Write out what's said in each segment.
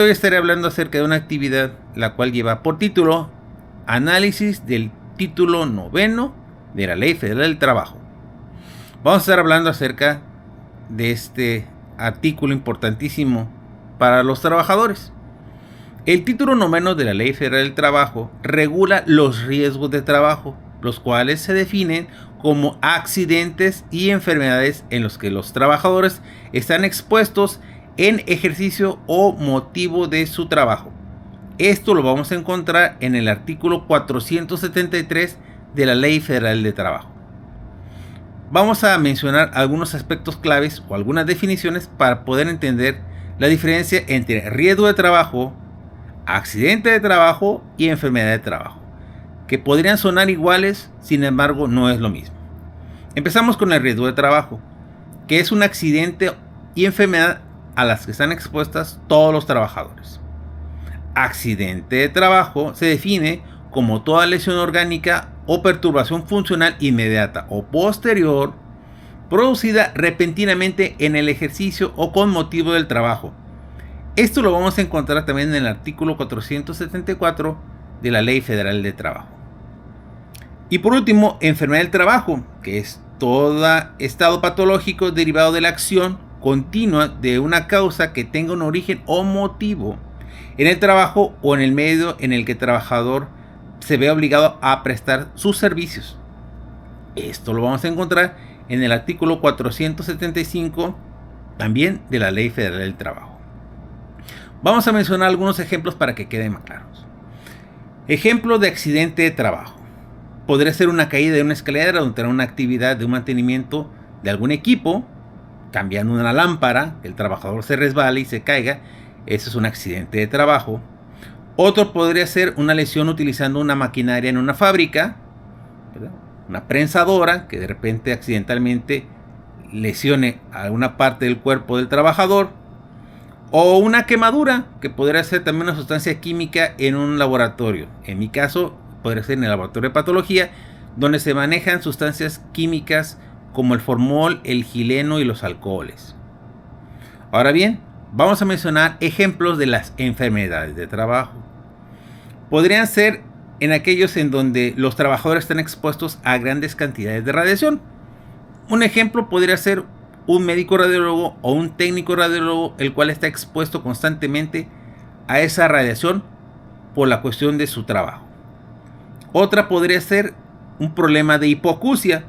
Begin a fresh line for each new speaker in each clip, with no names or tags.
Hoy estaré hablando acerca de una actividad la cual lleva por título Análisis del título 9 de la Ley Federal del Trabajo. Vamos a estar hablando acerca de este artículo importantísimo para los trabajadores. El título 9 de la Ley Federal del Trabajo regula los riesgos de trabajo, los cuales se definen como accidentes y enfermedades en los que los trabajadores están expuestos en ejercicio o motivo de su trabajo. Esto lo vamos a encontrar en el artículo 473 de la Ley Federal de Trabajo. Vamos a mencionar algunos aspectos claves o algunas definiciones para poder entender la diferencia entre riesgo de trabajo, accidente de trabajo y enfermedad de trabajo, que podrían sonar iguales, sin embargo no es lo mismo. Empezamos con el riesgo de trabajo, que es un accidente y enfermedad a las que están expuestas todos los trabajadores. Accidente de trabajo se define como toda lesión orgánica o perturbación funcional inmediata o posterior producida repentinamente en el ejercicio o con motivo del trabajo. Esto lo vamos a encontrar también en el artículo 474 de la Ley Federal de Trabajo. Y por último, enfermedad del trabajo, que es todo estado patológico derivado de la acción continua de una causa que tenga un origen o motivo en el trabajo o en el medio en el que el trabajador se ve obligado a prestar sus servicios. Esto lo vamos a encontrar en el artículo 475 también de la Ley Federal del Trabajo. Vamos a mencionar algunos ejemplos para que queden más claros. Ejemplo de accidente de trabajo. Podría ser una caída de una escalera durante una actividad de un mantenimiento de algún equipo, cambiando una lámpara, el trabajador se resbala y se caiga. Eso es un accidente de trabajo. Otro podría ser una lesión utilizando una maquinaria en una fábrica, ¿verdad? Una prensadora que de repente accidentalmente lesione alguna parte del cuerpo del trabajador. O una quemadura, que podría ser también una sustancia química en un laboratorio. En mi caso, podría ser en el laboratorio de patología, donde se manejan sustancias químicas como el formol, el gileno y los alcoholes. Ahora bien, vamos a mencionar ejemplos de las enfermedades de trabajo. Podrían ser en aquellos en donde los trabajadores están expuestos a grandes cantidades de radiación. Un ejemplo podría ser un médico radiólogo o un técnico radiólogo, el cual está expuesto constantemente a esa radiación por la cuestión de su trabajo. Otra podría ser un problema de hipoacusia,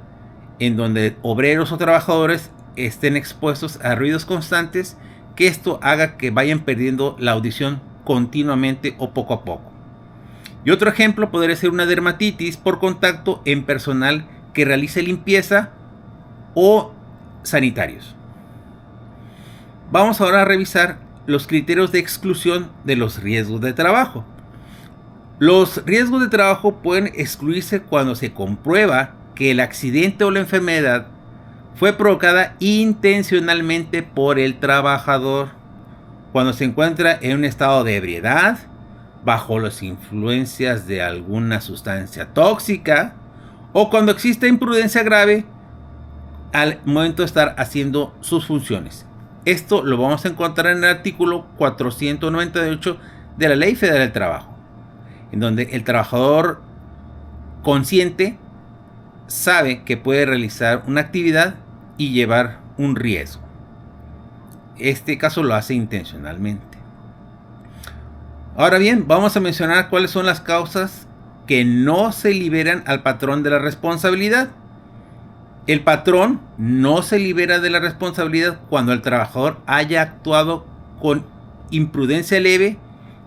en donde obreros o trabajadores estén expuestos a ruidos constantes, que esto haga que vayan perdiendo la audición continuamente o poco a poco. Y otro ejemplo podría ser una dermatitis por contacto en personal que realice limpieza o sanitarios. Vamos ahora a revisar los criterios de exclusión de los riesgos de trabajo. Los riesgos de trabajo pueden excluirse cuando se comprueba que el accidente o la enfermedad fue provocada intencionalmente por el trabajador, cuando se encuentra en un estado de ebriedad, bajo las influencias de alguna sustancia tóxica, o cuando existe imprudencia grave al momento de estar haciendo sus funciones. Esto lo vamos a encontrar en el artículo 498 de la Ley Federal del Trabajo, en donde el trabajador consciente sabe que puede realizar una actividad y llevar un riesgo. Este caso lo hace intencionalmente. Ahora bien, vamos a mencionar cuáles son las causas que no se liberan al patrón de la responsabilidad. El patrón no se libera de la responsabilidad cuando el trabajador haya actuado con imprudencia leve,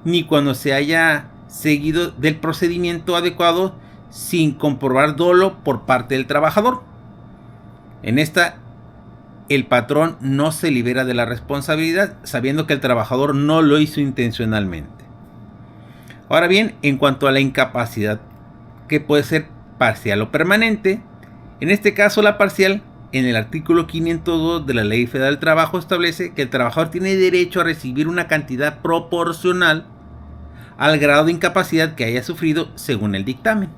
ni cuando se haya seguido del procedimiento adecuado sin comprobar dolo por parte del trabajador. En esta, el patrón no se libera de la responsabilidad sabiendo que el trabajador no lo hizo intencionalmente. Ahora bien, en cuanto a la incapacidad, que puede ser parcial o permanente, en este caso la parcial, en el artículo 502 de la Ley Federal del Trabajo establece que el trabajador tiene derecho a recibir una cantidad proporcional al grado de incapacidad que haya sufrido según el dictamen.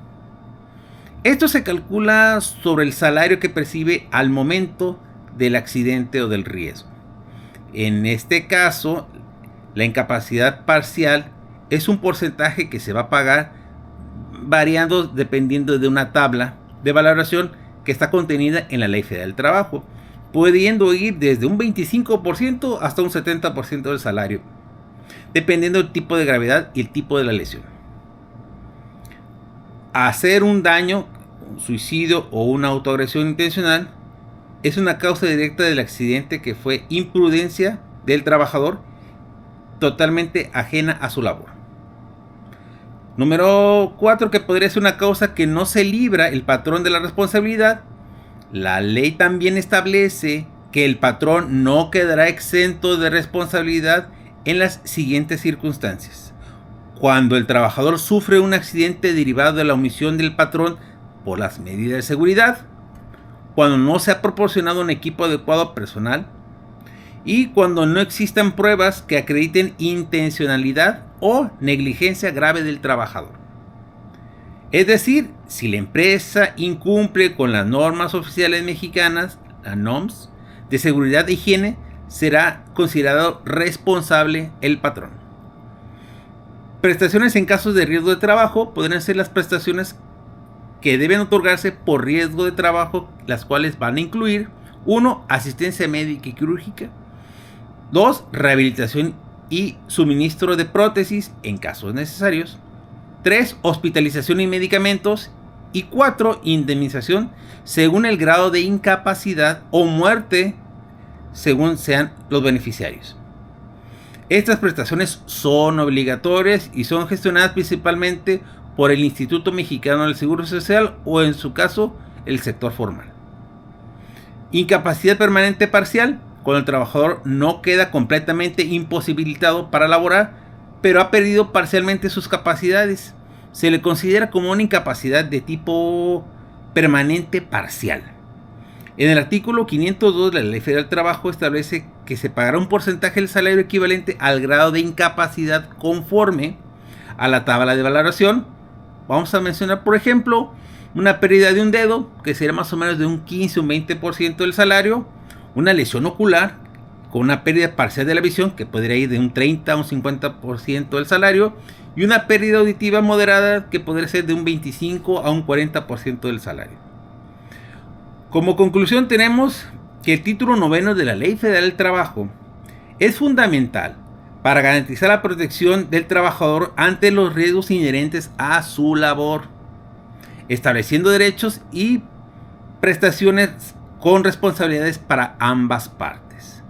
Esto se calcula sobre el salario que percibe al momento del accidente o del riesgo. En este caso, La incapacidad parcial es un porcentaje que se va a pagar variando dependiendo de una tabla de valoración que está contenida en la Ley Federal del Trabajo, pudiendo ir desde un 25% hasta un 70% del salario, dependiendo del tipo de gravedad y el tipo de la lesión. Hacer un daño, un suicidio o una autoagresión intencional es una causa directa del accidente que fue imprudencia del trabajador totalmente ajena a su labor. Número 4, que podría ser una causa que no se libra el patrón de la responsabilidad. La ley también establece que el patrón no quedará exento de responsabilidad en las siguientes circunstancias: cuando el trabajador sufre un accidente derivado de la omisión del patrón por las medidas de seguridad, cuando no se ha proporcionado un equipo adecuado personal y cuando no existan pruebas que acrediten intencionalidad o negligencia grave del trabajador. Es decir, si la empresa incumple con las normas oficiales mexicanas, las NOMS, de seguridad e higiene, será considerado responsable el patrón. Prestaciones en casos de riesgo de trabajo podrían ser las prestaciones que deben otorgarse por riesgo de trabajo, las cuales van a incluir: 1. Asistencia médica y quirúrgica; 2. Rehabilitación y suministro de prótesis en casos necesarios; 3. Hospitalización y medicamentos; y 4. Indemnización según el grado de incapacidad o muerte según sean los beneficiarios. Estas prestaciones son obligatorias y son gestionadas principalmente por el Instituto Mexicano del Seguro Social o, en su caso, el sector formal. Incapacidad permanente parcial: cuando el trabajador no queda completamente imposibilitado para laborar, pero ha perdido parcialmente sus capacidades. Se le considera como una incapacidad de tipo permanente parcial. En el artículo 502 de la Ley Federal del Trabajo establece que se pagará un porcentaje del salario equivalente al grado de incapacidad conforme a la tabla de valoración. Vamos a mencionar, por ejemplo, una pérdida de un dedo, que sería más o menos de un 15 o un 20% del salario; una lesión ocular con una pérdida parcial de la visión, que podría ir de un 30 a un 50% del salario; y una pérdida auditiva moderada, que podría ser de un 25 a un 40% del salario. Como conclusión, tenemos que el título 9 de la Ley Federal del Trabajo es fundamental para garantizar la protección del trabajador ante los riesgos inherentes a su labor, estableciendo derechos y prestaciones con responsabilidades para ambas partes.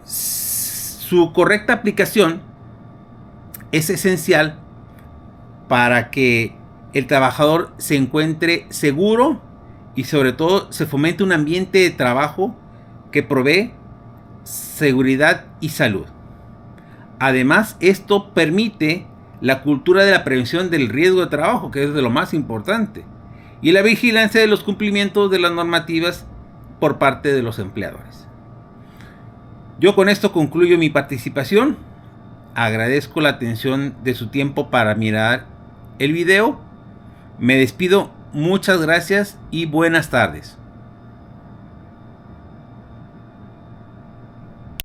Su correcta aplicación es esencial para que el trabajador se encuentre seguro y, sobre todo, se fomente un ambiente de trabajo que provee seguridad y salud. Además, esto permite la cultura de la prevención del riesgo de trabajo, que es de lo más importante, y la vigilancia de los cumplimientos de las normativas por parte de los empleadores. Yo con esto concluyo mi participación. Agradezco la atención de su tiempo para mirar el video. Me despido. Muchas gracias y buenas tardes.